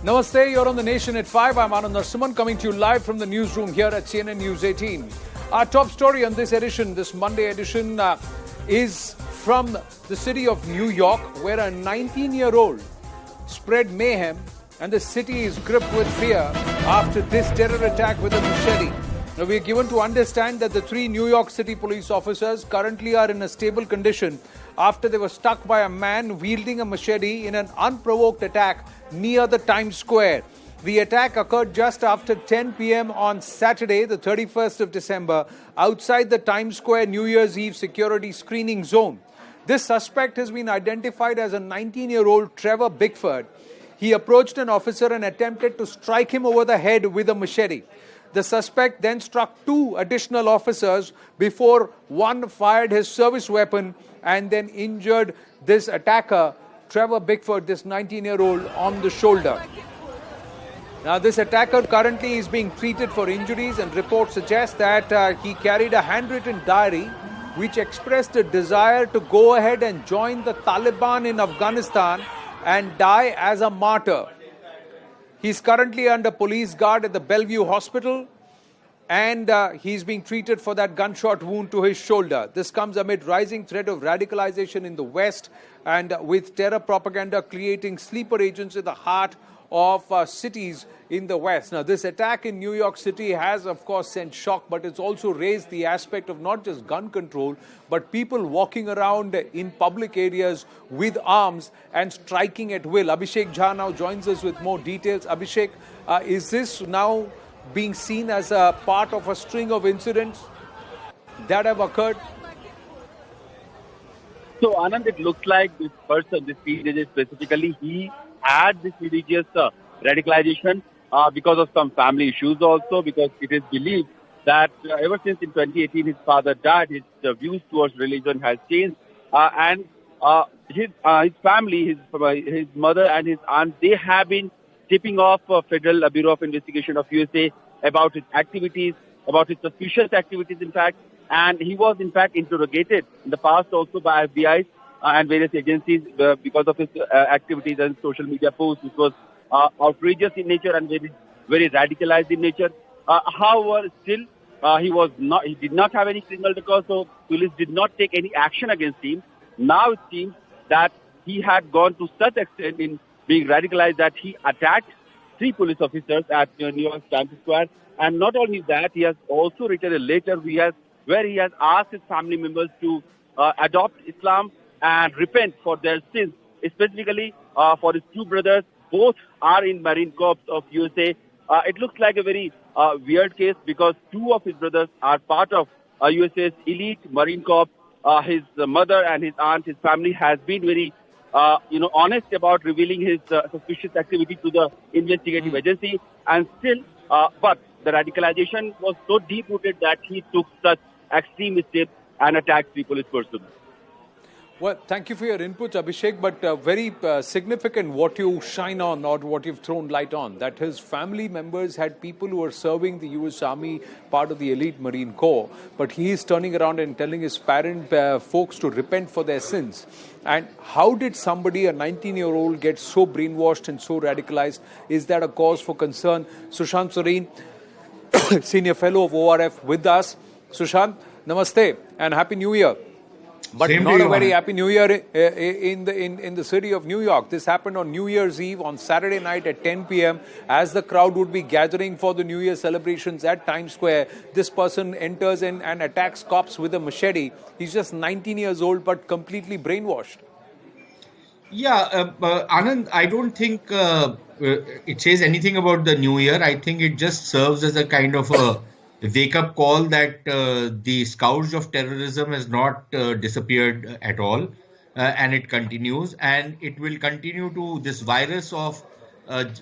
Namaste, you're on the Nation at 5. I'm Anand Narasimhan coming to you live from the newsroom here at CNN News 18. Our top story on this edition, this Monday edition, is from the city of New York, where a 19-year-old spread mayhem and the city is gripped with fear after this terror attack with a machete. Now, we are given to understand that the 3 New York City police officers currently are in a stable condition after they were struck by a man wielding a machete in an unprovoked attack near the Times Square. The attack occurred just after 10 p.m. on Saturday, the 31st of December, outside the Times Square New Year's Eve security screening zone. This suspect has been identified as a 19-year-old Trevor Bickford. He approached an officer and attempted to strike him over the head with a machete. The suspect then struck 2 additional officers before one fired his service weapon and then injured this attacker, Trevor Bickford, this 19-year-old, on the shoulder. Now, this attacker currently is being treated for injuries, and reports suggest that he carried a handwritten diary which expressed a desire to go ahead and join the Taliban in Afghanistan and die as a martyr. He's currently under police guard at the Bellevue Hospital, and he's being treated for that gunshot wound to his shoulder. This comes amid rising threat of radicalization in the West and with terror propaganda creating sleeper agents in the heart of cities in the West. Now, this attack in New York City has, of course, sent shock, but it's also raised the aspect of not just gun control, but people walking around in public areas with arms and striking at will. Abhishek Jha now joins us with more details. Abhishek, is this now being seen as a part of a string of incidents that have occurred? So, Anand, it looks like this person, this teenager specifically, he had this religious radicalization because of some family issues also, because it is believed that ever since in 2018 his father died, his views towards religion has changed, and his family, his mother and his aunt, they have been tipping off Federal Bureau of Investigation of USA about his activities, about his suspicious activities, in fact. And he was, in fact, interrogated in the past also by FBI and various agencies because of his activities and social media posts, which was outrageous in nature and very, very radicalized in nature. However, still, he did not have any criminal record, so police did not take any action against him. Now it seems that he had gone to such extent in being radicalized that he attacked 3 police officers at New York Times Square. And not only that, he has also written a letter where he has asked his family members to adopt Islam and repent for their sins, specifically for his 2 brothers. Both are in Marine Corps of USA. It looks like a very weird case because 2 of his brothers are part of USA's elite Marine Corps. His mother and his aunt, his family has been very honest about revealing his suspicious activity to the investigative agency. And still, but the radicalization was so deep-rooted that he took such extreme steps and attacked 3 police persons. Well, thank you for your input, Abhishek, but very significant what you shine on or what you've thrown light on, that his family members had people who were serving the US Army, part of the elite Marine Corps, but he is turning around and telling his parent folks to repent for their sins. And how did somebody, a 19-year-old, get so brainwashed and so radicalized? Is that a cause for concern? Sushant Sareen, Senior Fellow of ORF, with us. Sushant, namaste and Happy New Year. But Same not to a you, very man. happy New Year in the city of New York. This happened on New Year's Eve on Saturday night at 10 p.m. as the crowd would be gathering for the New Year celebrations at Times Square. This person enters in and attacks cops with a machete. He's just 19 years old but completely brainwashed. Yeah, Anand, I don't think it says anything about the new year. I think it just serves as a kind of a wake-up call that the scourge of terrorism has not disappeared at all, and it continues, and it will continue to, this virus of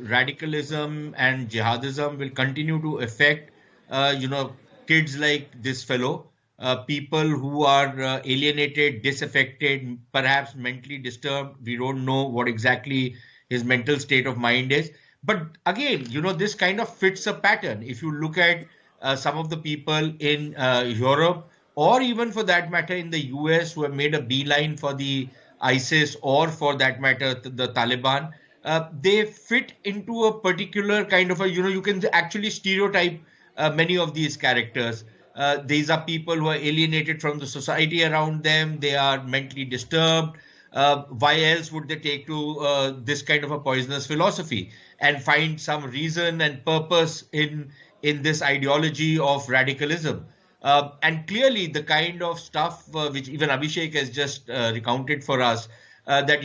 radicalism and jihadism will continue to affect, kids like this fellow, people who are alienated, disaffected, perhaps mentally disturbed. We don't know what exactly his mental state of mind is. But again, this kind of fits a pattern. If you look at some of the people in Europe, or even for that matter in the US, who have made a beeline for the ISIS, or for that matter the Taliban, they fit into a particular kind of a, you can actually stereotype many of these characters. These are people who are alienated from the society around them. They are mentally disturbed. Why else would they take to this kind of a poisonous philosophy and find some reason and purpose in this ideology of radicalism? And clearly, the kind of stuff which even Abhishek has just recounted for us, that,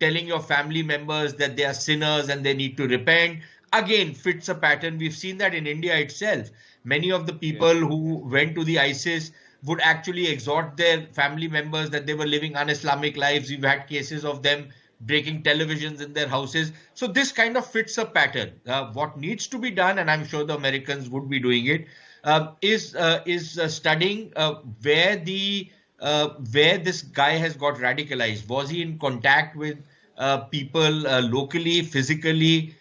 telling your family members that they are sinners and they need to repent, again, fits a pattern. We've seen that in India itself. Many of the people who went to the ISIS would actually exhort their family members that they were living un-Islamic lives. We've had cases of them breaking televisions in their houses. So this kind of fits a pattern. What needs to be done, and I'm sure the Americans would be doing it, is studying where this guy has got radicalized. Was he in contact with people locally, physically,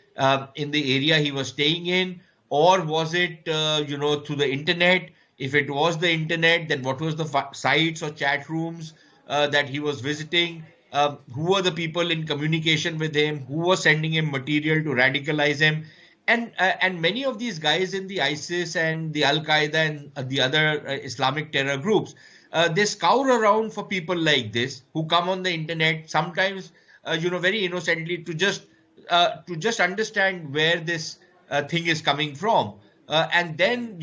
in the area he was staying in, or was it through the internet? If it was the internet, then what was the sites or chat rooms that he was visiting? Who were the people in communication with him? Who was sending him material to radicalize him? And many of these guys in the ISIS and the Al Qaeda and the other Islamic terror groups, they scour around for people like this who come on the internet, sometimes very innocently, to just understand where this thing is coming from, and then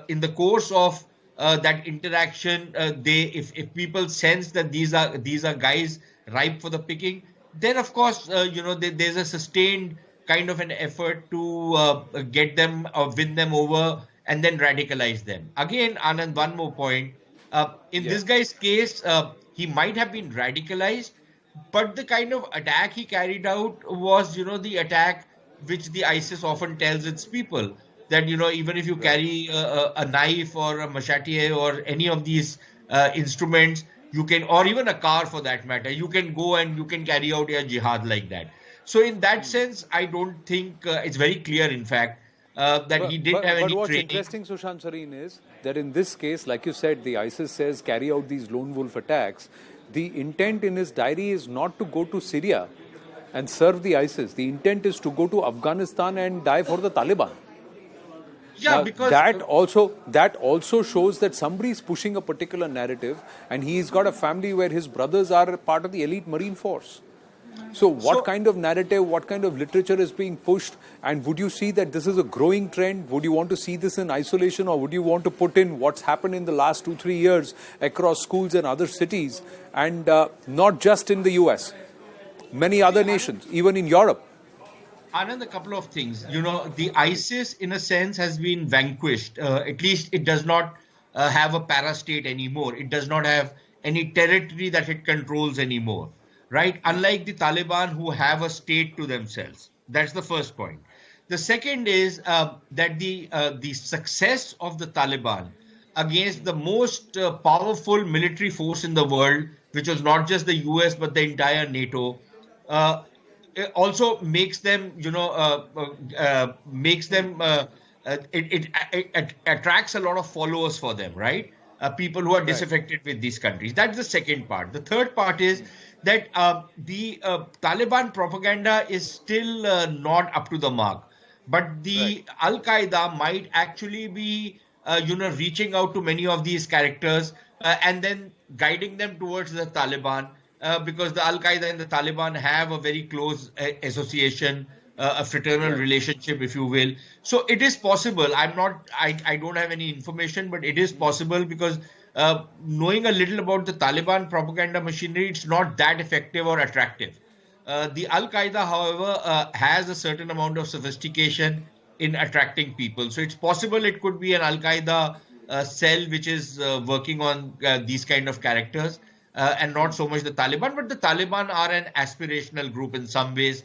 in the course of that interaction, if people sense that these are guys ripe for the picking, then of course there's a sustained kind of an effort to get them, win them over, and then radicalize them. Again, Anand, one more point. In this guy's case, he might have been radicalized, but the kind of attack he carried out was, the attack which the ISIS often tells its people, that, even if you carry a knife or a machete or any of these instruments, you can, or even a car for that matter, you can go and you can carry out a jihad like that. So in that sense, I don't think it's very clear, in fact, that he didn't have any what's training. interesting, Sushant Sareen, is that in this case, like you said, the ISIS says carry out these lone wolf attacks. The intent in his diary is not to go to Syria and serve the ISIS. The intent is to go to Afghanistan and die for the Taliban. Yeah, because that also shows that somebody is pushing a particular narrative, and he's got a family where his brothers are part of the elite Marine Force. So what kind of narrative, what kind of literature is being pushed? And would you see that this is a growing trend? Would you want to see this in isolation, or would you want to put in what's happened in the last 2-3 years across schools and other cities, and not just in the US, many other nations, even in Europe? Anand, a couple of things. The ISIS, in a sense, has been vanquished. At least it does not have a parastate anymore. It does not have any territory that it controls anymore, right? Unlike the Taliban, who have a state to themselves. That's the first point. The second is that the success of the Taliban against the most powerful military force in the world, which was not just the US but the entire NATO, it also makes them, it attracts a lot of followers for them, right? People who are disaffected with these countries. That's the second part. The third part is that the Taliban propaganda is still not up to the mark. But the Al Qaeda might actually be, reaching out to many of these characters and then guiding them towards the Taliban. Because the Al Qaeda and the Taliban have a very close association, a fraternal relationship, if you will. So it is possible. I don't have any information, but it is possible, because knowing a little about the Taliban propaganda machinery, it's not that effective or attractive. The Al Qaeda, however, has a certain amount of sophistication in attracting people. So it's possible it could be an Al Qaeda cell which is working on these kind of characters. And not so much the Taliban, but the Taliban are an aspirational group in some ways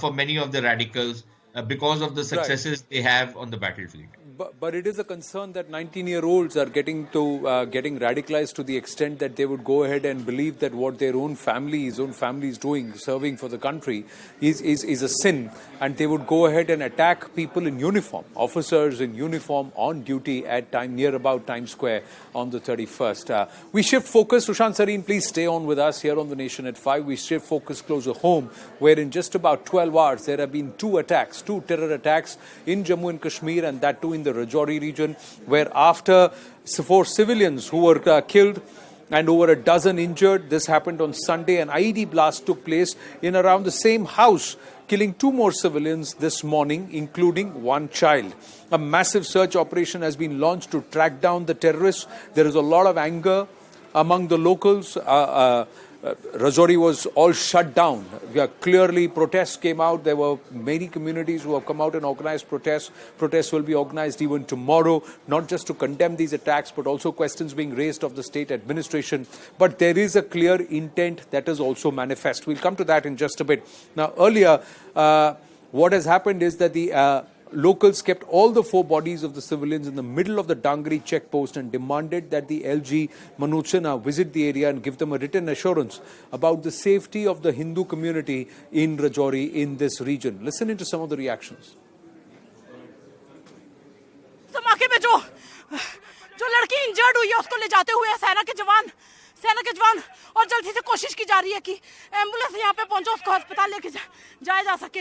for many of the radicals because of the successes they have on the battlefield. But it is a concern that 19-year-olds are getting radicalized to the extent that they would go ahead and believe that what their own family is doing, serving for the country, is a sin, and they would go ahead and attack people in uniform, officers in uniform on duty at near about Times Square on the 31st. We shift focus. Sushant Sareen, please stay on with us here on The Nation at 5. We shift focus closer home, where in just about 12 hours there have been two terror attacks in Jammu and Kashmir, and that too in the Rajouri region, where after 4 civilians who were killed and over a dozen injured. This happened on Sunday. An IED blast took place in around the same house, killing 2 more civilians this morning, including 1 child. A massive search operation has been launched to track down the terrorists. There is a lot of anger among the locals. Rajouri was all shut down. Clearly, protests came out. There were many communities who have come out and organized protests. Protests will be organized even tomorrow, not just to condemn these attacks, but also questions being raised of the state administration. But there is a clear intent that is also manifest. We'll come to that in just a bit. Now, earlier, what has happened is that the locals kept all the 4 bodies of the civilians in the middle of the Dangri checkpost and demanded that the LG Manoj Sinha visit the area and give them a written assurance about the safety of the Hindu community in Rajouri in this region. Listen into some of the reactions. धमाके में जो लड़की injured हुई है उसको ले जाते हुए सेना के जवान और जल्दी से कोशिश की जा रही है कि एम्बुलेंस यहाँ पे पहुंचे, उसको अस्पताल लेके जाया जा सके।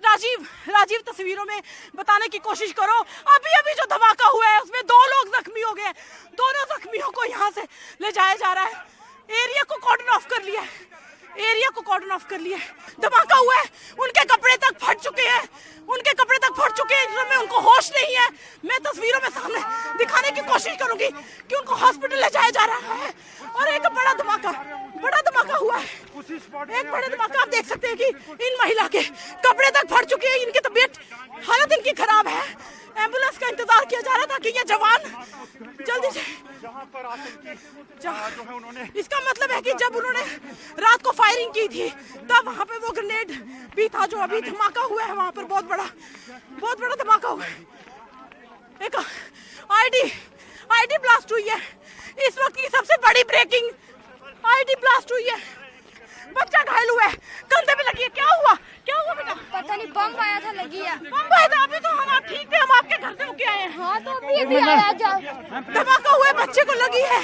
राजीव तस्वीरों में बताने की कोशिश करो। अभी जो धमाका हुआ है उसमें 2 लोग जख्मी हो गए। दोनों जख्मियों को यहाँ से ले जाया जा रहा है। एरिया को कॉर्डन ऑफ कर लिया है। धमाका हुआ है, उनके कपड़े तक फट चुके हैं। इस समय उनको होश नहीं है। मैं तस्वीरों में सामने दिखाने की कोशिश करूंगी कि उनको हॉस्पिटल ले जाया जा रहा है। और एक बड़ा धमाका हुआ है। एक बड़ा धमाका आप देख सकते हैं कि इन महिला के कपड़े तक फट चुके हैं। इनकी तबीयत हालत इनकी खराब है। एम्बुलेंस का इंतजार किया जा रहा था कि ये जवान जल्दी से इसका मतलब है कि जब उन्होंने रात को फायरिंग की थी तब वहां पे वो ग्रेनेड भी था जो अभी धमाका हुआ है। वहां पर बहुत बड़ा धमाका हुआ है। एक आईडी ब्लास्ट हुई है। इस वक्त की सबसे बड़ी ब्रेकिंग आईडी ब्लास्ट हुई है। बच्चा घायल हुआ है, कंधे पे लगी है। क्या हुआ बेटा? पता नहीं, बम आया था, लगी है। बम आया था? अभी तो हम ठीक थे, हम आपके घर से होके आए हैं। हाँ तो अभी आया। धमाका हुआ है, बच्चे को लगी है।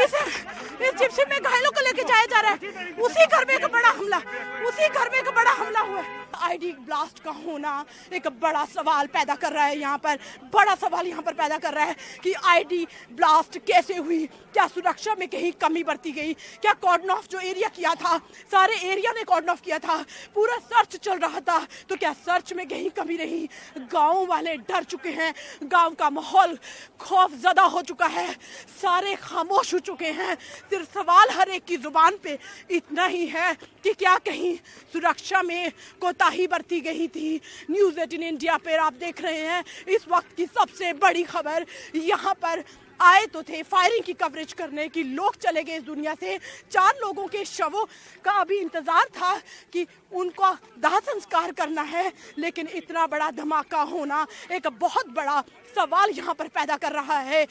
इस जिप्सी में घायलों को लेके जाया जा रहा है। उसी घर में एक बड़ा हमला हुआ है। आईडी ब्लास्ट का होना एक बड़ा सवाल पैदा कर रहा है यहाँ पर पैदा कर रहा है कि आईडी ब्लास्ट कैसे हुई। क्या सुरक्षा में कहीं कमी बरती गई? क्या कॉर्डन ऑफ जो एरिया किया था, सारे एरिया ने कॉर्डन ऑफ किया था, पूरा सर्च चल रहा था, तो क्या सर्च में कहीं कमी रही? गांव वाले डर चुके हैं। गांव का माहौल खौफजदा हो चुका है। सारे खामोश हो चुके हैं। सिर्फ सवाल हर एक की जुबान पे इतना ही है कि क्या कहीं सुरक्षा में कोताही बरती गई थी। न्यूज़ 18 इंडिया पर आप देख रहे हैं इस वक्त की सबसे बड़ी खबर। यहाँ पर आए तो थे फायरिंग की कवरेज करने की, लोग चले गए इस दुनिया से। 4 लोगों के शवों का अभी इंतजार था कि उनको दाह संस्कार करना है, लेकिन इतना बड़ा धमाका होना एक बहुत बड़ा सवाल यहाँ पर पैदा कर रहा है।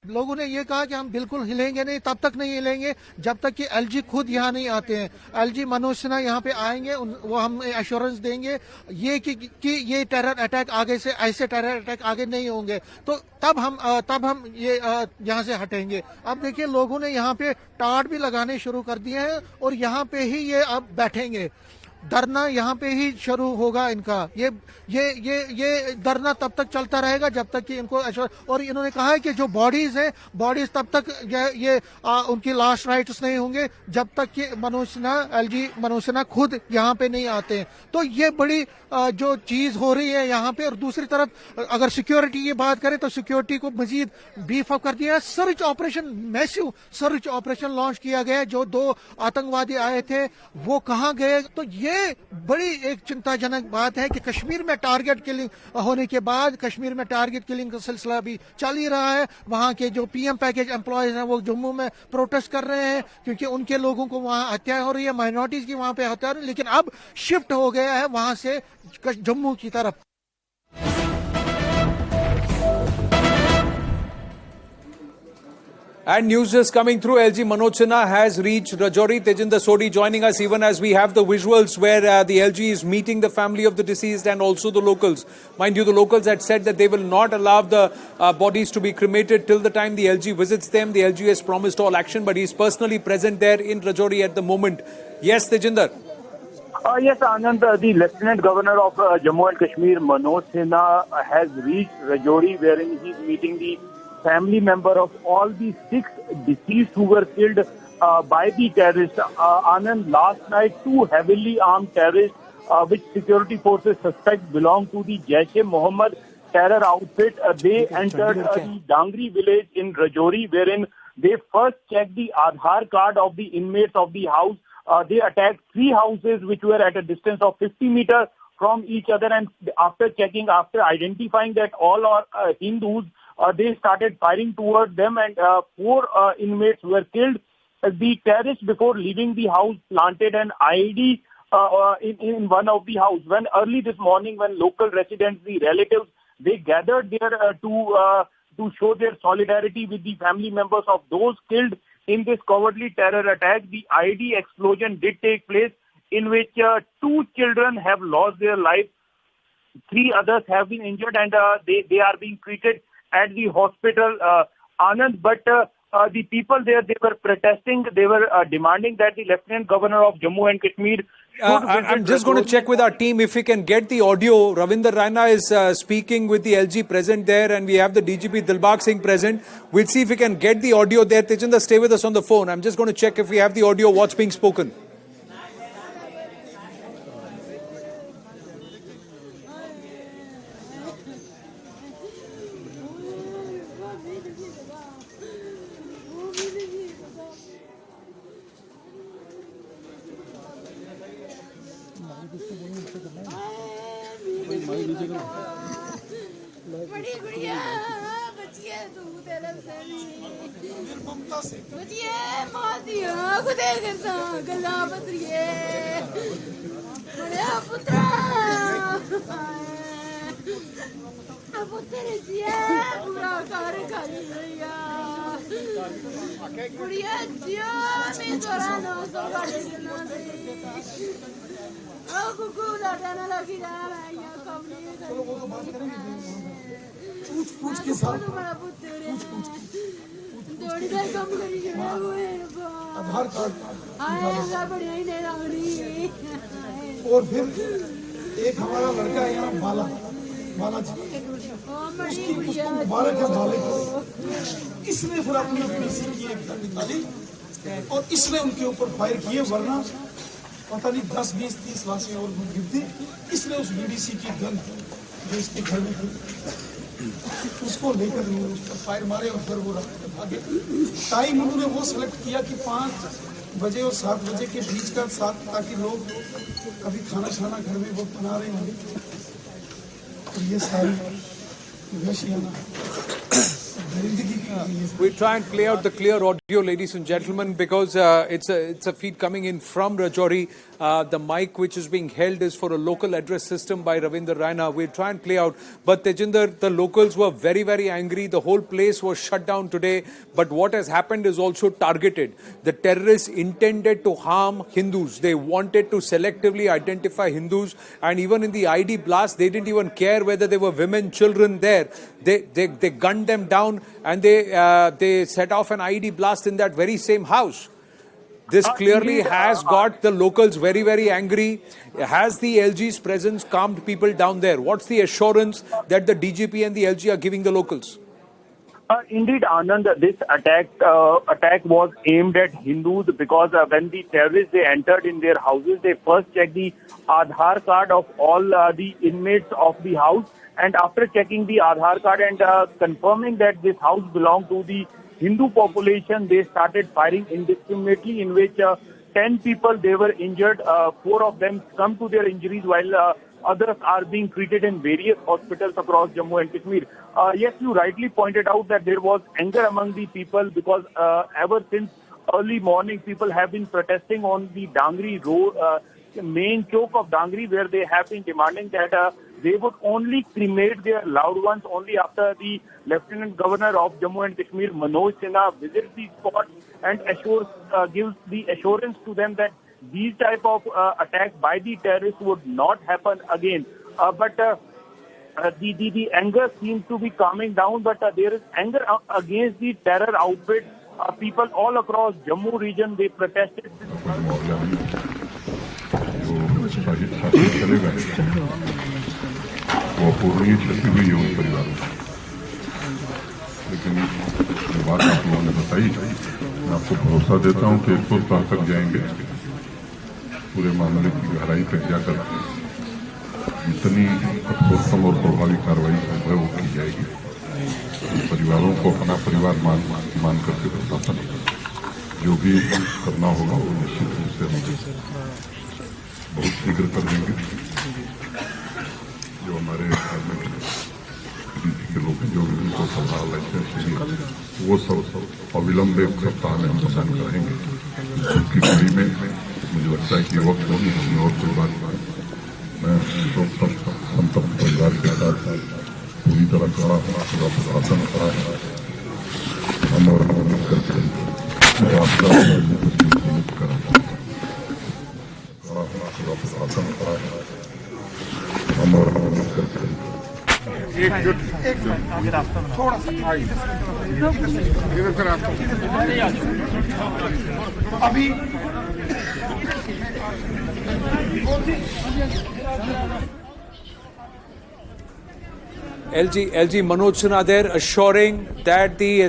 लोगों ने ये कहा कि हम बिल्कुल हिलेंगे नहीं, तब तक नहीं हिलेंगे जब तक कि एलजी खुद यहाँ नहीं आते हैं। एलजी मनोज सिन्हा यहाँ पे आएंगे, वो हम एश्योरेंस देंगे ये कि ये टेरर अटैक आगे से, ऐसे टेरर अटैक आगे नहीं होंगे, तो तब हम ये यहाँ से हटेंगे। अब देखिए लोगों ने यहाँ पे टाट भी लगाने शुरू कर दिए हैं और यहाँ पे ही ये अब बैठेंगे। धरना यहाँ पे ही शुरू होगा इनका। ये धरना तब तक चलता रहेगा जब तक कि इनको, और इन्होंने कहा है कि जो बॉडीज है, बॉडीज तब तक उनकी लास्ट राइट्स नहीं होंगे जब तक कि एलजी मनोज सिन्हा खुद यहाँ पे नहीं आते हैं। तो ये बड़ी जो चीज हो रही है यहाँ पे। और दूसरी तरफ अगर सिक्योरिटी की बात करें तो सिक्योरिटी को मजीद बीफ अप कर दिया है। Search operation, massive search operation launch किया गया है। जो 2 आतंकवादी आए थे वो कहाँ गए? तो ये बड़ी एक चिंताजनक बात है कि कश्मीर में टारगेट किलिंग होने के बाद कश्मीर में टारगेट किलिंग का सिलसिला भी चल ही रहा है। वहां के जो पीएम पैकेज एम्प्लॉयज हैं वो जम्मू में प्रोटेस्ट कर रहे हैं क्योंकि उनके लोगों को वहां हत्या हो रही है, माइनॉरिटीज की वहां पे हत्या हो रही है। लेकिन अब शिफ्ट हो गया है वहां से जम्मू की तरफ। And news is coming through. LG Manoj Sinha has reached Rajouri. Tejinder Sodhi joining us even as we have the visuals where the LG is meeting the family of the deceased and also the locals. Mind you, the locals had said that they will not allow the bodies to be cremated till the time the LG visits them. The LG has promised all action, but he's personally present there in Rajouri at the moment. Yes, Tejinder. Yes, Anand, the Lieutenant Governor of Jammu and Kashmir, Manoj Sinha, has reached Rajouri, wherein he is meeting the family member of all the 6 deceased who were killed by the terrorists. Anand, last night, 2 heavily armed terrorists, which security forces suspect belong to the Jaish-e-Mohammed terror outfit, they entered the Dangri village in Rajouri, wherein they first checked the Aadhaar card of the inmates of the house. They attacked 3 houses which were at a distance of 50 meters from each other, and after identifying that all are Hindus, they started firing towards them, and 4 inmates were killed. The terrorists, before leaving the house, planted an IED in one of the houses. When early this morning, when local residents, the relatives, they gathered there to show their solidarity with the family members of those killed in this cowardly terror attack, the IED explosion did take place, in which 2 children have lost their lives, 3 others have been injured, and they are being treated at the hospital, Anand. But the people there, they were protesting, they were demanding that the Lieutenant Governor of Jammu and Kashmir I'm just going to check with our team if we can get the audio. Ravinder Raina is speaking with the LG present there, and we have the DGP Dilbagh Singh present. We'll see if we can get the audio there. Tejinder, stay with us on the phone. I'm just going to check if we have the audio, what's being spoken. बड़ी गुड़िया बचिए तू तेरे बचिए मादिया खुदे करता गला पत्रिए बड़ा पुत्रा पुत्र जिया पूरा कार खाली गया गुड़िया जिया मैं तोरा नो सो गाड़ी ना दे कुकू लड़ना लगी जा रहा है या कब नहीं पूछ के साथ बड़ा पुत्र है दौड़ी दर कम करी जरा वो है आधार कार्ड आया बढ़िया ही नहीं लग रही और फिर एक हमारा लड़का है यहाँ बालाजी उसको मुबारक है बाले को इसने फिर अपनी पीसी की एक गन निकाली और इसने उनके ऊपर फायर किए, वरना पता नहीं 10, 20, 30 लाशें और गिरती। इसने उस बीडीसी की गन जो इसके घर में थी उसको लेकर उस पर फायर मारे और फिर वो भागे। टाइम उन्होंने वो सेलेक्ट किया कि 5 बजे और 7 बजे के बीच का साथ, ताकि लोग कभी खाना खाना घर में वो बना रहे होंगे। तो ये सारी वैशियाना We'll try and play out the clear audio, ladies and gentlemen, because it's a feed coming in from Rajouri. The mic which is being held is for a local address system by Ravinder Raina. We'll try and play out. But Tejinder, the locals were very, very angry. The whole place was shut down today. But what has happened is also targeted. The terrorists intended to harm Hindus. They wanted to selectively identify Hindus. And even in the ID blast, they didn't even care whether there were women, children there. They gunned them down, and they set off an ID blast in that very same house. This clearly has got the locals very, very angry. Has the LG's presence calmed people down there? What's the assurance that the DGP and the LG are giving the locals? Indeed, Anand, this attack was aimed at Hindus because when the terrorists they entered in their houses, they first checked the Aadhaar card of all the inmates of the house. And after checking the Aadhaar card and confirming that this house belonged to the Hindu population, they started firing indiscriminately, in which 10 people, they were injured. 4 of them succumbed to their injuries, while others are being treated in various hospitals across Jammu and Kashmir. Yes, you rightly pointed out that there was anger among the people because ever since early morning, people have been protesting on the Dangri road, main chowk of Dangri, where they have been demanding that they would only cremate their loved ones only after the Lieutenant Governor of Jammu and Kashmir, Manoj Sinha, visits the spot and gives the assurance to them that these type of attacks by the terrorists would not happen again. The anger seems to be calming down, but there is anger against the terror outfit. People all across Jammu region, they protested. वो अपूर्णीय क्षति हुई है उन परिवारों को, लेकिन ये बात आप लोगों ने बताई, मैं आपको भरोसा देता हूँ कि 100 साल तक जाएंगे, पूरे मामले की गहराई तक जाकर जितनी कठोरतम और प्रभावी कार्रवाई है वो की जाएगी। परिवारों को अपना परिवार मान करके प्रशासन जो भी करना होगा वो निश्चित रूप से हम बहुत शीघ्र कर देंगे। जो हमारे के लोग हैं जो उनको सवाल है वो सब अविलंब 1 सप्ताह में हम पसंद करेंगे। उसकी कड़ी में मुझे लगता है कि वक्त होनी होगी और कोई बात नहीं। मैं संतप्त परिवार के साथ पूरी तरह खड़ा हूँ, पूरा प्रशासन खड़ा है। हम और मदद करके आपदा मुक्त कराएंगे। खड़ा हूँ, पूरा प्रशासन खड़ा है। हम और मदद करके थोड़ा सा अभी LG Manoj Sinha there assuring that the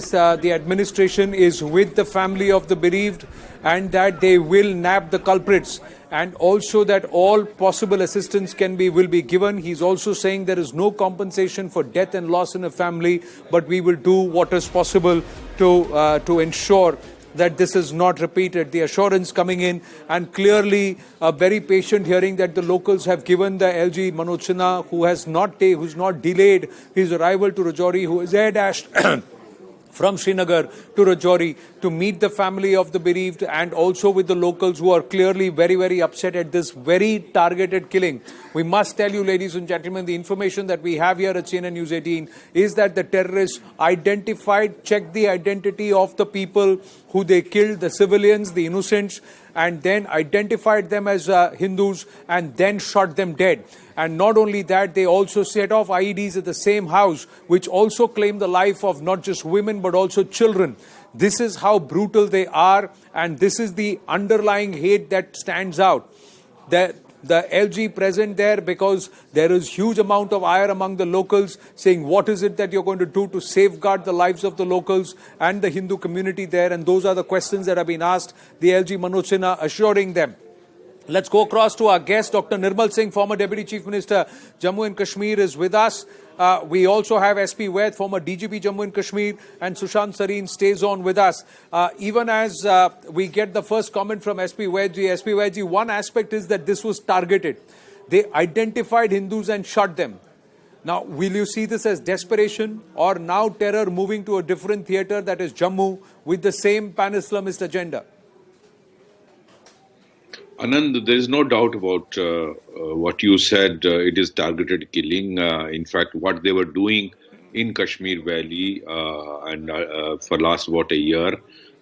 administration is with the family of the bereaved and that they will nab the culprits and also that all possible assistance will be given. He's also saying there is no compensation for death and loss in a family, but we will do what is possible to ensure that this is not repeated. The assurance coming in and clearly a very patient hearing that the locals have given the LG Manoj Sinha, who's not delayed his arrival to Rajouri, who is air dashed from Srinagar to Rajouri to meet the family of the bereaved and also with the locals who are clearly very, very upset at this very targeted killing. We must tell you, ladies and gentlemen, the information that we have here at CNN News 18 is that the terrorists checked the identity of the people who they killed, the civilians, the innocents, and then identified them as Hindus and then shot them dead. And not only that, they also set off IEDs at the same house, which also claimed the life of not just women but also children. This is how brutal they are, and this is the underlying hate that stands out. The LG present there because there is huge amount of ire among the locals saying what is it that you're going to do to safeguard the lives of the locals and the Hindu community there, and those are the questions that have been asked. The LG Manoj Sinha assuring them. Let's go across to our guest, Dr. Nirmal Singh, former Deputy Chief Minister, Jammu and Kashmir, is with us. We also have SP Vaid, former DGP Jammu and Kashmir, and Sushant Sareen stays on with us. Even as we get the first comment from SP Vaidji, one aspect is that this was targeted. They identified Hindus and shot them. Now, will you see this as desperation or now terror moving to a different theatre, that is Jammu, with the same pan-Islamist agenda? Anand, there is no doubt about what you said. It is targeted killing. In fact, what they were doing in Kashmir Valley and for last about a year,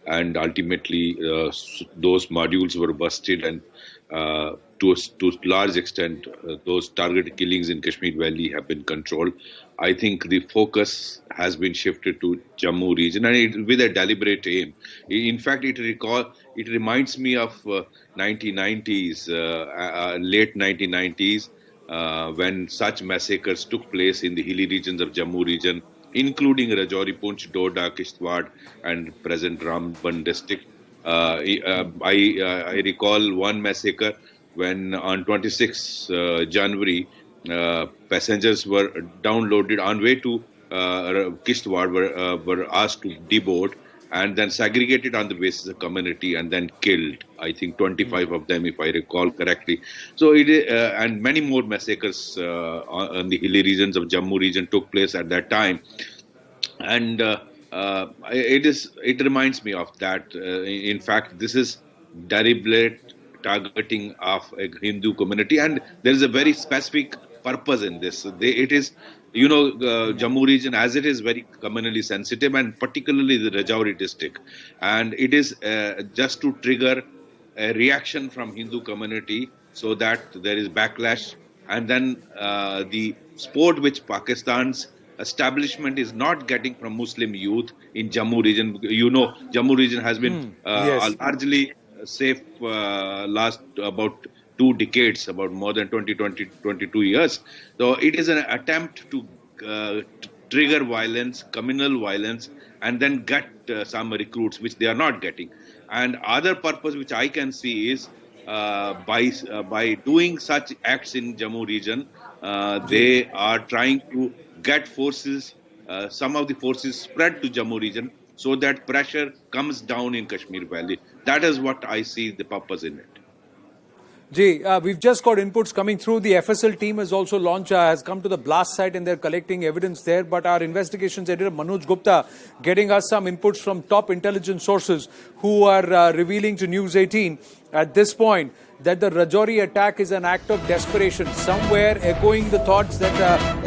and ultimately those modules were busted, and to large extent those targeted killings in Kashmir Valley have been controlled. I think the focus has been shifted to Jammu region, and with a deliberate aim. In fact, it reminds me of 1990s, late 1990s, when such massacres took place in the hilly regions of Jammu region, including Rajouri, Poonch, Doda, Kishtwar, and present Ramban district. I recall one massacre when on 26 January, passengers were downloaded on way to Kishtwar were asked to deboard and then segregated on the basis of community and then killed. I think 25 of them, if I recall correctly. So and many more massacres on the hilly regions of Jammu region took place at that time, and it reminds me of that. In fact, this is deliberate targeting of a Hindu community, and there is a very specific purpose in this. It is, Jammu region, as it is very communally sensitive, and particularly the Rajouri district, and it is just to trigger a reaction from Hindu community so that there is backlash, and then the support which Pakistan's establishment is not getting from Muslim youth in Jammu region. Jammu region has been Yes. largely safe last about 2 decades, about more than 22 years. So it is an attempt to trigger violence, communal violence, and then get some recruits, which they are not getting. And other purpose which I can see is by doing such acts in Jammu region, they are trying to get forces, some of the forces spread to Jammu region so that pressure comes down in Kashmir Valley. That is what I see the purpose in it. Ji, we've just got inputs coming through. The FSL team has also launched, has come to the blast site and they're collecting evidence there. But our investigations editor Manoj Gupta getting us some inputs from top intelligence sources who are revealing to News 18 at this point that the Rajouri attack is an act of desperation. Somewhere echoing the thoughts that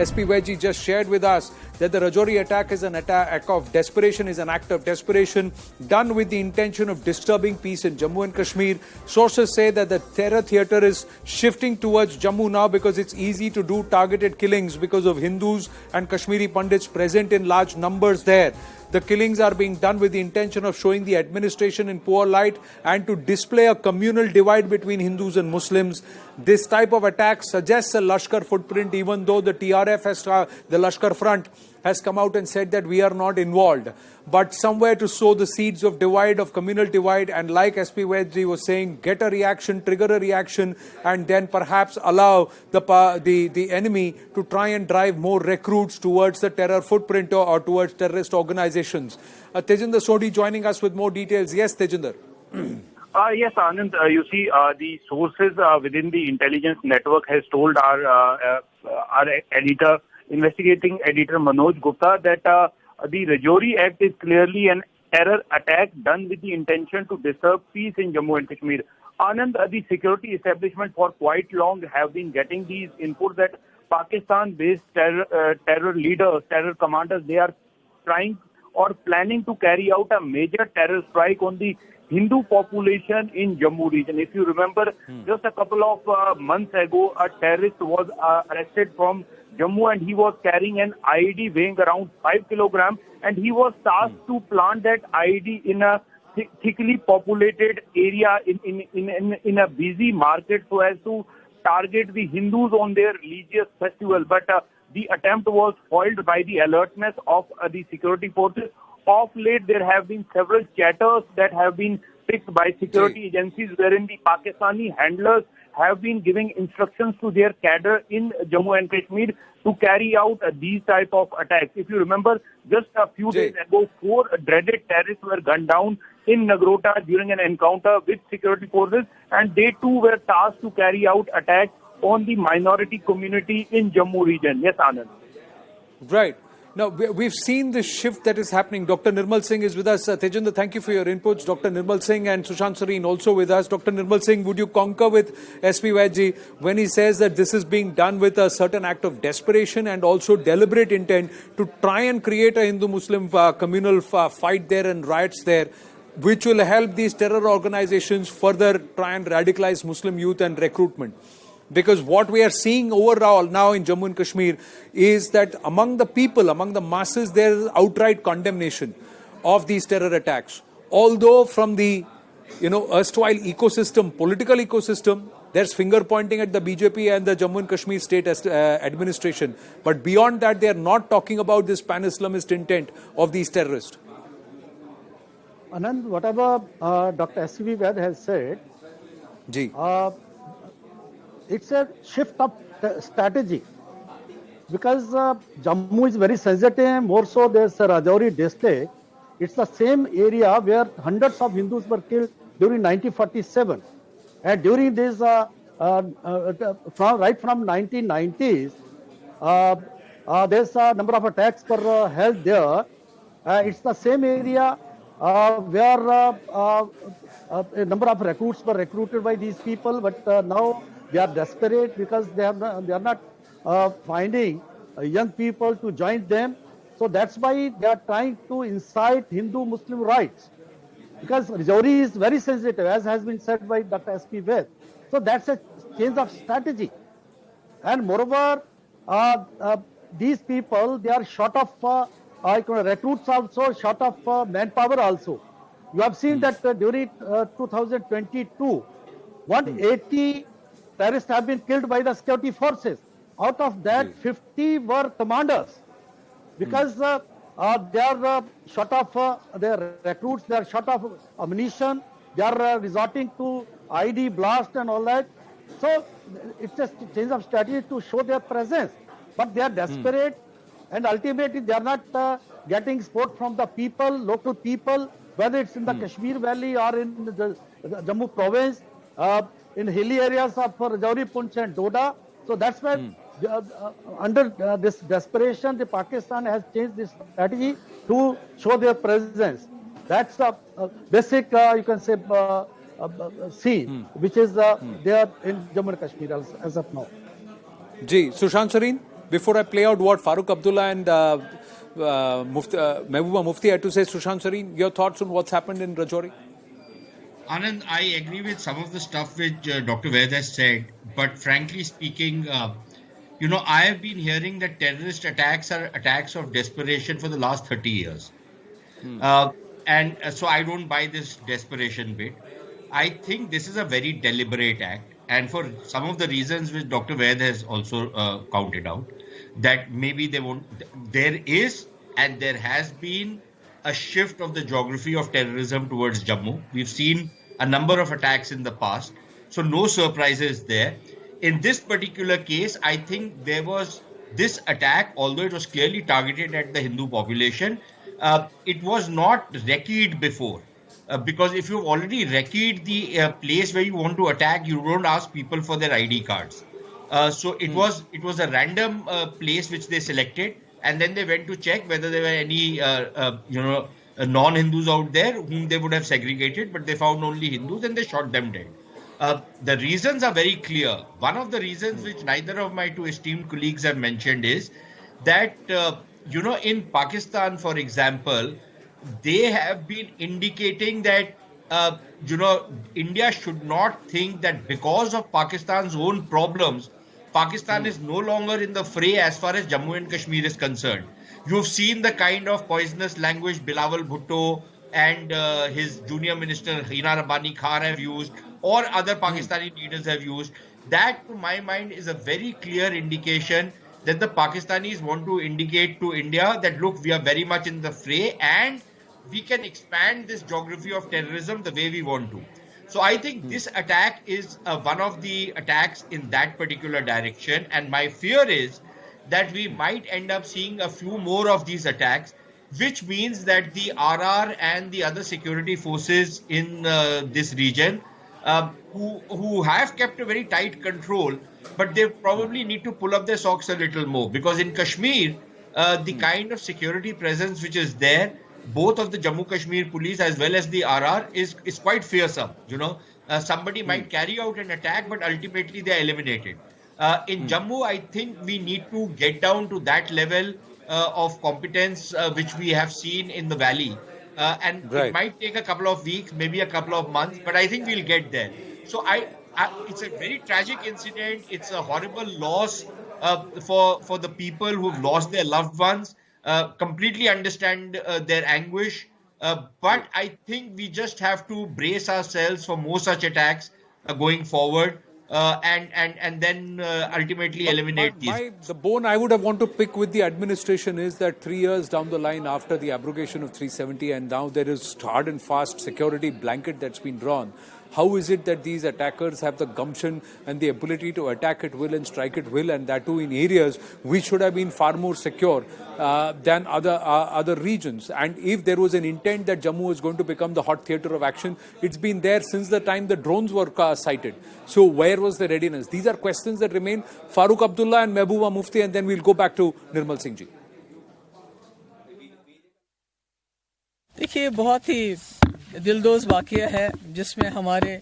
SP Veggie just shared with us, that the Rajouri attack is an act of desperation, is an act of desperation done with the intention of disturbing peace in Jammu and Kashmir. Sources say that the terror theatre is shifting towards Jammu now because it's easy to do targeted killings because of Hindus and Kashmiri Pandits present in large numbers there. The killings are being done with the intention of showing the administration in poor light and to display a communal divide between Hindus and Muslims. This type of attack suggests a Lashkar footprint, even though the TRF the Lashkar Front has come out and said that we are not involved. But somewhere to sow the seeds of divide, of communal divide, and like SP Vedji was saying, get a reaction, trigger a reaction, and then perhaps allow the enemy to try and drive more recruits towards the terror footprint or towards terrorist organizations. Tejinder Sodhi joining us with more details. Yes, Tejinder. Yes, Anand, you see, the sources within the intelligence network has told our editor, investigating editor Manoj Gupta, that the Rajouri Act is clearly an terror attack done with the intention to disturb peace in Jammu and Kashmir. Anand, the security establishment for quite long have been getting these inputs that Pakistan-based terror leaders, terror commanders, they are trying or planning to carry out a major terror strike on the Hindu population in Jammu region. If you remember, just a couple of months ago, a terrorist was arrested from Jammu and he was carrying an IED weighing around 5 kilograms, and he was tasked to plant that IED in a thickly populated area in a busy market so as to target the Hindus on their religious festival. But the attempt was foiled by the alertness of the security forces. Of late, there have been several chatters that have been picked by security agencies wherein the Pakistani handlers have been giving instructions to their cadre in Jammu and Kashmir to carry out these type of attacks. If you remember, just a few days ago, 4 dreaded terrorists were gunned down in Nagrota during an encounter with security forces, and they too were tasked to carry out attacks on the minority community in Jammu region. Yes, Anand. Right. Now, we've seen the shift that is happening. Dr. Nirmal Singh is with us. Tejinder, thank you for your inputs. Dr. Nirmal Singh and Sushant Sareen also with us. Dr. Nirmal Singh, would you concur with SP Vajji when he says that this is being done with a certain act of desperation and also deliberate intent to try and create a Hindu-Muslim communal fight there and riots there, which will help these terror organizations further try and radicalize Muslim youth and recruitment? Because what we are seeing overall now in Jammu and Kashmir is that among the people, among the masses, there is outright condemnation of these terror attacks. Although from the, erstwhile ecosystem, political ecosystem, there's finger pointing at the BJP and the Jammu and Kashmir state administration. But beyond that, they are not talking about this pan-Islamist intent of these terrorists. Anand, whatever Dr. S.V. Ved has said, it's a shift of strategy, because Jammu is very sensitive. More so, there's a Rajouri district. It's the same area where hundreds of Hindus were killed during 1947, and during this, right from 1990s, there's a number of attacks were held there. It's the same area where a number of recruits were recruited by these people, but now they are desperate because they are not finding young people to join them. So that's why they are trying to incite Hindu-Muslim rights. Because Rajouri is very sensitive, as has been said by Dr. S.P. Ved. So that's a change of strategy. And moreover, these people, they are short of recruits also, short of manpower also. You have seen that during 2022, 180 terrorists have been killed by the security forces. Out of that, 50 were commanders. Because they are short of their recruits, they are short of ammunition, they are resorting to ID blast and all that. So it's a change of strategy to show their presence. But they are desperate and ultimately they are not getting support from the people, local people, whether it's in the Kashmir Valley or in the Jammu province, in hilly areas of Rajouri, Poonch and Doda. So that's why under this desperation, the Pakistan has changed this strategy to show their presence. That's the basic, you can say, scene, which is there in Jammu and Kashmir as of now. Ji, Sushant Sareen, before I play out what Farooq Abdullah and Mehbooba Mufti had to say, Sushant Sareen, your thoughts on what's happened in Rajouri? Anand, I agree with some of the stuff which Dr. Ved has said, but frankly speaking, I have been hearing that terrorist attacks are attacks of desperation for the last 30 years. And so I don't buy this desperation bit. I think this is a very deliberate act. And for some of the reasons which Dr. Ved has also counted out, that maybe they won't, there is and there has been a shift of the geography of terrorism towards Jammu. We've seen a number of attacks in the past. So no surprises there. In this particular case, I think there was this attack, although it was clearly targeted at the Hindu population, it was not recce'd before. Because if you've already recce'd the place where you want to attack, you don't ask people for their ID cards. So it was a random place which they selected, and then they went to check whether there were any non-Hindus out there whom they would have segregated, but they found only Hindus and they shot them dead. The reasons are very clear. One of the reasons which neither of my two esteemed colleagues have mentioned is that, in Pakistan, for example, they have been indicating that, India should not think that because of Pakistan's own problems, Pakistan is no longer in the fray as far as Jammu and Kashmir is concerned. You've seen the kind of poisonous language Bilawal Bhutto and his junior minister Hina Rabbani Khan have used, or other Pakistani leaders have used. That, to my mind, is a very clear indication that the Pakistanis want to indicate to India that, look, we are very much in the fray and we can expand this geography of terrorism the way we want to. So I think this attack is one of the attacks in that particular direction. And my fear is that we might end up seeing a few more of these attacks, which means that the RR and the other security forces in this region, who have kept a very tight control, but they probably need to pull up their socks a little more, because in Kashmir, the kind of security presence which is there, both of the Jammu Kashmir police as well as the RR is quite fearsome. Somebody might carry out an attack, but ultimately they are eliminated. In Jammu, I think we need to get down to that level of competence which we have seen in the valley. It might take a couple of weeks, maybe a couple of months, but I think we'll get there. So it's a very tragic incident. It's a horrible loss for the people who've lost their loved ones. Completely understand their anguish. But I think we just have to brace ourselves for more such attacks going forward. And then ultimately eliminate these. The bone I would have want to pick with the administration is that 3 years down the line after the abrogation of 370, and now there is hard and fast security blanket that's been drawn. How is it that these attackers have the gumption and the ability to attack at will and strike at will, and that too in areas which should have been far more secure than other regions? And if there was an intent that Jammu was going to become the hot theatre of action, it's been there since the time the drones were sighted. So where was the readiness? These are questions that remain. Farooq Abdullah and Mehbooba Mufti, and then we'll go back to Nirmal Singh ji. देखिए, बहुत ही दिलदोज वाक़या है जिसमें हमारे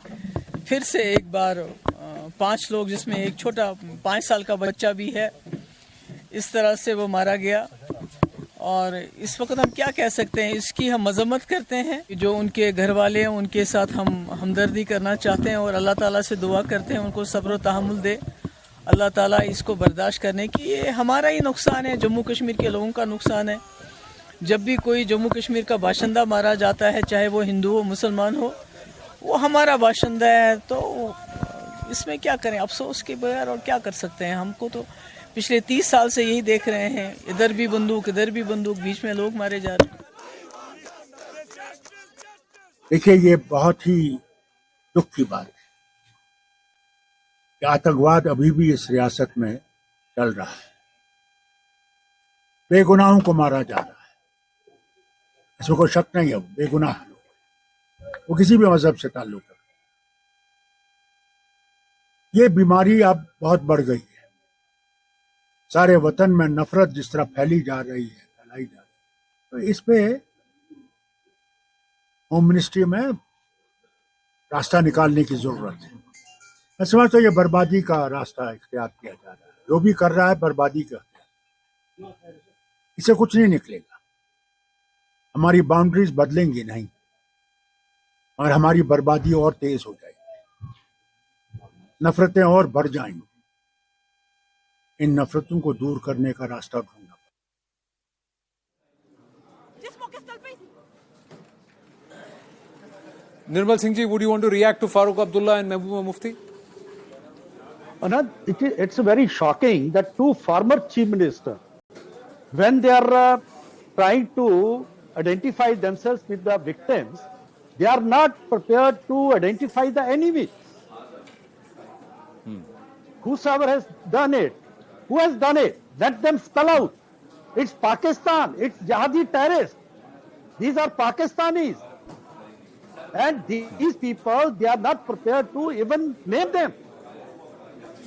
फिर से एक बार 5 लोग, जिसमें एक छोटा 5 साल का बच्चा भी है, इस तरह से वो मारा गया। और इस वक्त हम क्या कह सकते हैं, इसकी हम मजम्मत करते हैं। जो उनके घर वाले हैं उनके साथ हम हमदर्दी करना चाहते हैं और अल्लाह ताला से दुआ करते हैं उनको सब्र और तहम्मुल दे अल्लाह ताला इसको बर्दाश्त करने की। ये हमारा ही नुकसान है, जम्मू कश्मीर के लोगों का नुकसान है। जब भी कोई जम्मू कश्मीर का बाशिंदा मारा जाता है, चाहे वो हिंदू हो मुसलमान हो, वो हमारा बाशिंदा है। तो इसमें क्या करें, अफसोस के बगैर और क्या कर सकते हैं। हमको तो पिछले 30 साल से यही देख रहे हैं, इधर भी बंदूक इधर भी बंदूक, बीच में लोग मारे जा रहे हैं। देखिए, ये बहुत ही दुख की बात है कि आतंकवाद अभी भी इस रियासत में चल रहा है। बेगुनाहों को मारा जा रहा है, इसमें कोई शक नहीं है। बेगुनाह लोग, वो किसी भी मजहब से ताल्लुक है। ये बीमारी अब बहुत बढ़ गई है। सारे वतन में नफरत जिस तरह फैलाई जा रही है, तो इस पे होम मिनिस्ट्री में रास्ता निकालने की जरूरत है। मैं समझता हूँ ये बर्बादी का रास्ता इख्तियार किया जा रहा है। जो भी कर रहा है बर्बादी का, इससे कुछ नहीं निकलेगा। हमारी बाउंड्रीज बदलेंगी नहीं और हमारी बर्बादी और तेज हो जाएगी, नफरतें और बढ़ जाएंगी। इन नफरतों को दूर करने का रास्ता ढूंढना। Nirmal Singh ji, would you want to react to Farooq Abdullah and Mehbooba Mufti? Anand, it's very shocking that two former chief ministers, when they are trying to identify themselves with the victims, they are not prepared to identify the enemy. Whosoever has done it, who has done it, let them spell out. It's Pakistan, it's jihadi terrorists. These are Pakistanis. And these people, they are not prepared to even name them.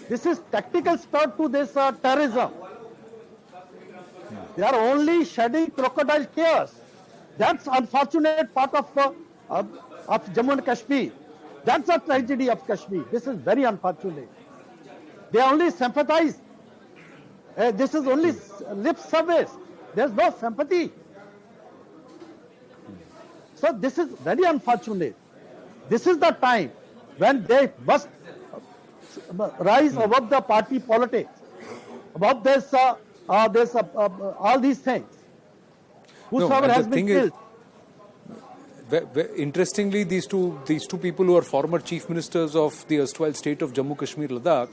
This is tactical start to this terrorism. They are only shedding crocodile tears. That's unfortunate part of Jammu and Kashmir. That's a tragedy of Kashmir. This is very unfortunate. They only sympathize. This is only lip service. There's no sympathy. So this is very unfortunate. This is the time when they must rise above the party politics, above this, all these things. Whosoever has been killed. Interestingly, these two people who are former chief ministers of the erstwhile state of Jammu Kashmir Ladakh,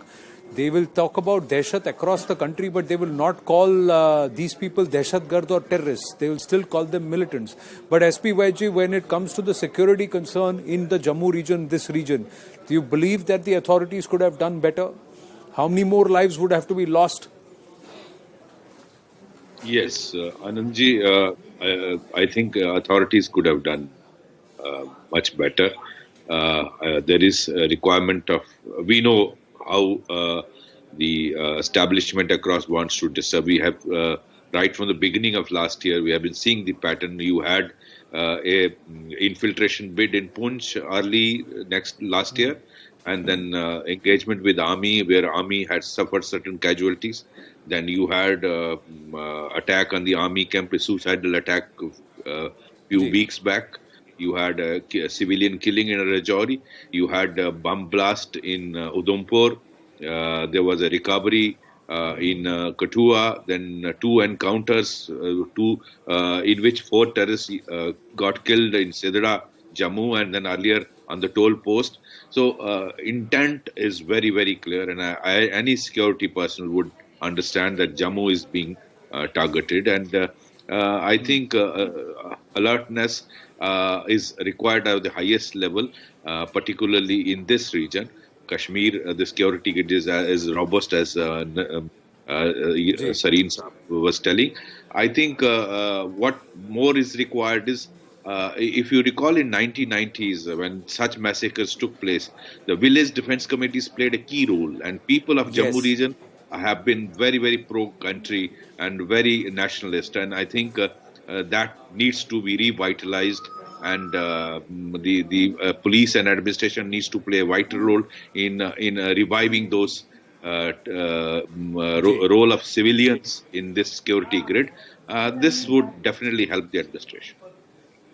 they will talk about dehshat across the country, but they will not call these people dehshatgard or terrorists. They will still call them militants. But SPYG, when it comes to the security concern in the Jammu region, this region, do you believe that the authorities could have done better? How many more lives would have to be lost? Yes, Anandji, I think authorities could have done much better. There is a requirement of, we know how the establishment across wants to disturb. We have, right from the beginning of last year, we have been seeing the pattern. You had a infiltration bid in Poonch early last year, and then engagement with army, where army had suffered certain casualties. Then you had attack on the army camp, a suicidal attack a few weeks back. You had a civilian killing in Rajouri. You had a bomb blast in Udhampur. There was a recovery in Kathua. Then two encounters, in which 4 terrorists got killed in Sidra, Jammu, and then earlier on the toll post. So intent is very, very clear, and any security person would understand that Jammu is being targeted, and I think alertness is required at the highest level, particularly in this region. Kashmir, the security is as robust as Sareen Saab was telling. I think what more is required is, if you recall in 1990s when such massacres took place, the village defense committees played a key role, and people of Jammu region have been very, very pro-country and very nationalist, and I think that needs to be revitalized, and the police and administration needs to play a vital role in reviving those role of civilians in this security grid, this would definitely help the administration.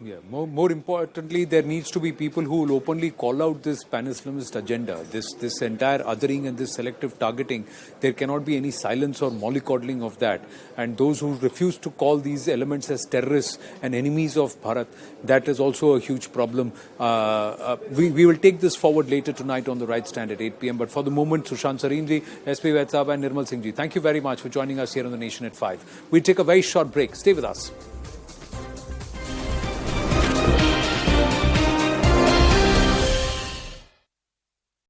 Yeah, more importantly, there needs to be people who will openly call out this pan-Islamist agenda, this entire othering and this selective targeting. There cannot be any silence or mollycoddling of that. And those who refuse to call these elements as terrorists and enemies of Bharat, that is also a huge problem. We will take this forward later tonight on the Right Stand at 8 p.m. But for the moment, Sushant Sarinji, SP Vaid Saab and Nirmal Singh ji, thank you very much for joining us here on The Nation at 5. We'll take a very short break. Stay with us.